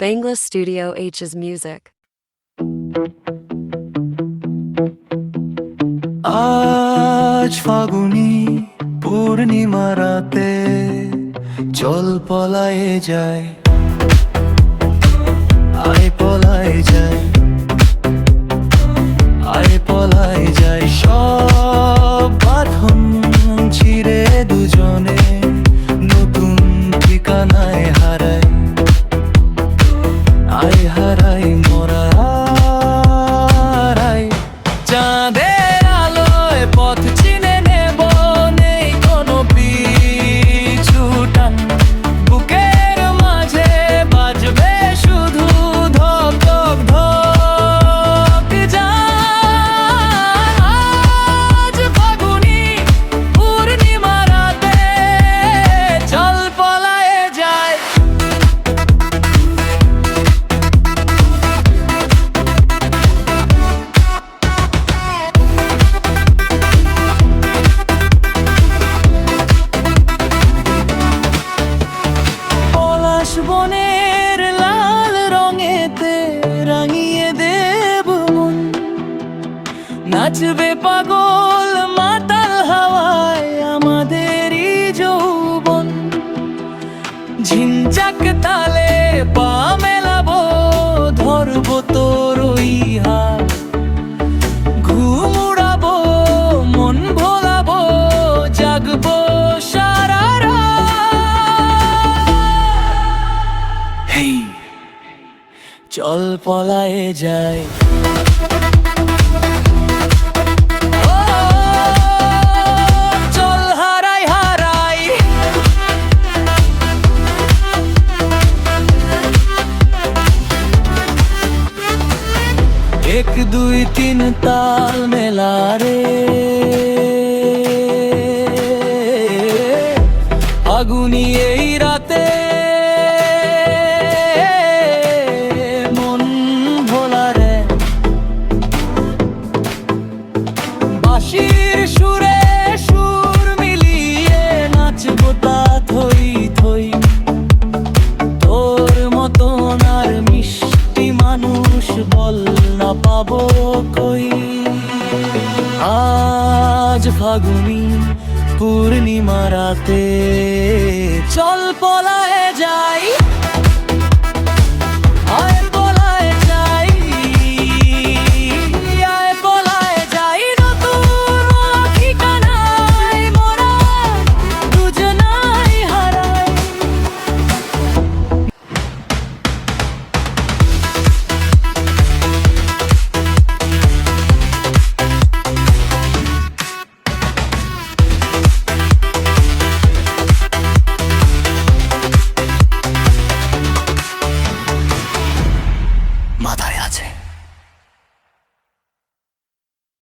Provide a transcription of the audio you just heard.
Bangla Studio H's music. আজ ফাগুনি পূর্ণিমা রাতে চল পলায়ে যায়, আয় পলায়ে যায়, আয় পলায়ে যায়। সব বাঁধন ছিঁড়ে দুজনে নতুন ঠিকানায় হারায়, আয় হারাই মোরা হারাই। চাঁদের আলোয় পথ চিনে নেব, নেই কোনো পিছুটান। বুকের মাঝে বাজবে শুধু ধক ধক ধক জান। আজ ফাগুনি পূর্ণিমা রাতে চল পলায়ে যায়। বনের লাল রঙেতে রাঙিয়ে দেব মন, নাচবে পাগল মাতাল হাওয়ায় আমাদেরই যৌবন। ঝিনচাক তালে পা মেলাবো, ধরবো তোর ওই হাত। ঘুম উড়াবো, মন ভোলাবো, জাগবো সারা রাত। হেই চল পলায়ে যায়। ও চল হারাই হারাই। এক দুই তিন তাল মেলা রে, ফাগুনি এই রাতে মন ভোলা রে। বাঁশির সুরে সুর মিলিয়ে নাচবো তা থই থই। তোর মতন আর মিষ্টি মানুষ বল না পাবো কই। আজ ফাগুনি পূর্ণিমা রাতে চল পলায়ে